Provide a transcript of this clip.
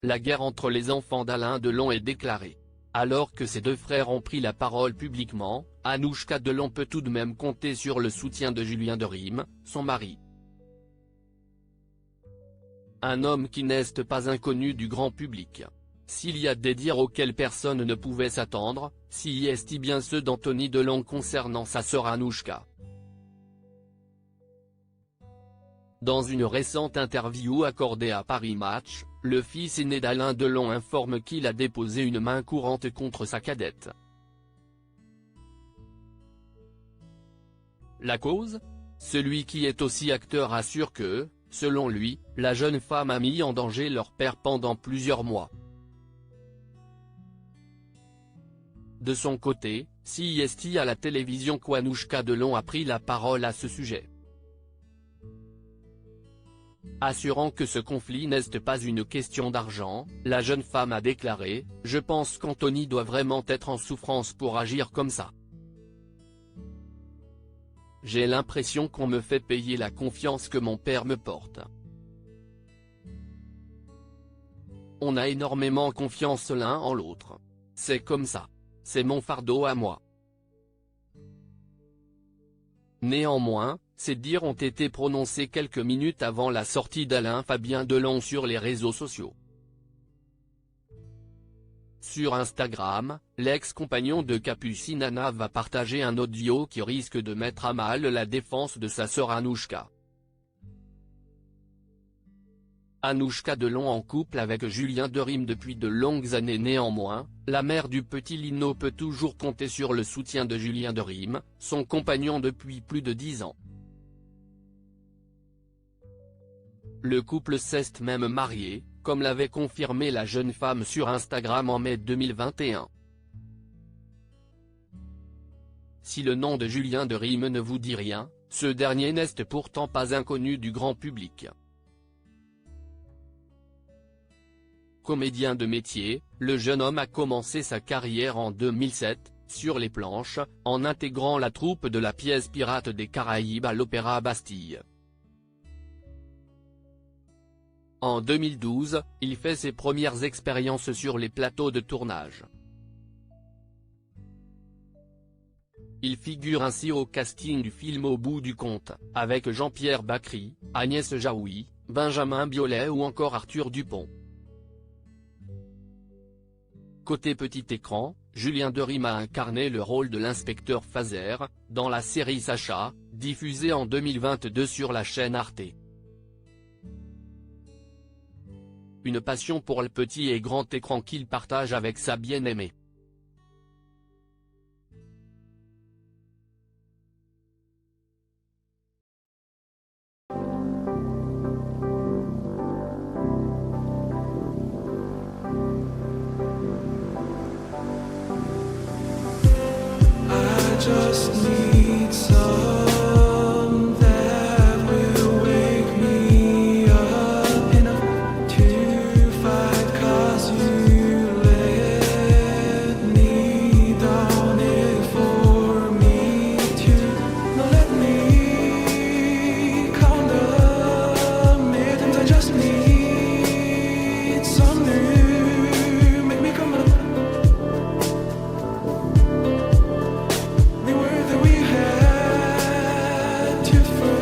La guerre entre les enfants d'Alain Delon est déclarée. Alors que ses deux frères ont pris la parole publiquement, Anouchka Delon peut tout de même compter sur le soutien de Julien Derim, son mari. Un homme qui n'est pas inconnu du grand public. S'il y a des dires auxquels personne ne pouvait s'attendre, si est bien ceux d'Anthony Delon concernant sa sœur Anouchka. Dans une récente interview accordée à Paris Match, le fils aîné d'Alain Delon informe qu'il a déposé une main courante contre sa cadette. La cause ? Celui qui est aussi acteur assure que, selon lui, la jeune femme a mis en danger leur père pendant plusieurs mois. De son côté, CIST à la télévision qu'Anouchka Delon a pris la parole à ce sujet. Assurant que ce conflit n'est pas une question d'argent, la jeune femme a déclaré « Je pense qu'Anthony doit vraiment être en souffrance pour agir comme ça. J'ai l'impression qu'on me fait payer la confiance que mon père me porte. On a énormément confiance l'un en l'autre. C'est comme ça. C'est mon fardeau à moi. » Néanmoins, ces dires ont été prononcés quelques minutes avant la sortie d'Alain Fabien Delon sur les réseaux sociaux. Sur Instagram, l'ex-compagnon de Capucine Anna va partager un audio qui risque de mettre à mal la défense de sa sœur Anouchka. Anouchka Delon en couple avec Julien Derim depuis de longues années. Néanmoins, la mère du petit Lino peut toujours compter sur le soutien de Julien Derim, son compagnon depuis plus de 10 ans. Le couple s'est même marié, comme l'avait confirmé la jeune femme sur Instagram en mai 2021. Si le nom de Julien Derim ne vous dit rien, ce dernier n'est pourtant pas inconnu du grand public. Comédien de métier, le jeune homme a commencé sa carrière en 2007, sur les planches, en intégrant la troupe de la pièce Pirates des Caraïbes à l'Opéra Bastille. En 2012, il fait ses premières expériences sur les plateaux de tournage. Il figure ainsi au casting du film Au bout du compte, avec Jean-Pierre Bacri, Agnès Jaoui, Benjamin Biolay ou encore Arthur Dupont. Côté petit écran, Julien Derim a incarné le rôle de l'inspecteur Fazer, dans la série Sacha, diffusée en 2022 sur la chaîne Arte. Une passion pour le petit et grand écran qu'il partage avec sa bien-aimée. Just need some that will wake me up enough to fight, 'cause you let me down it for me to not let me count the minutes. I just need some new, make me come up. We were that we had to first.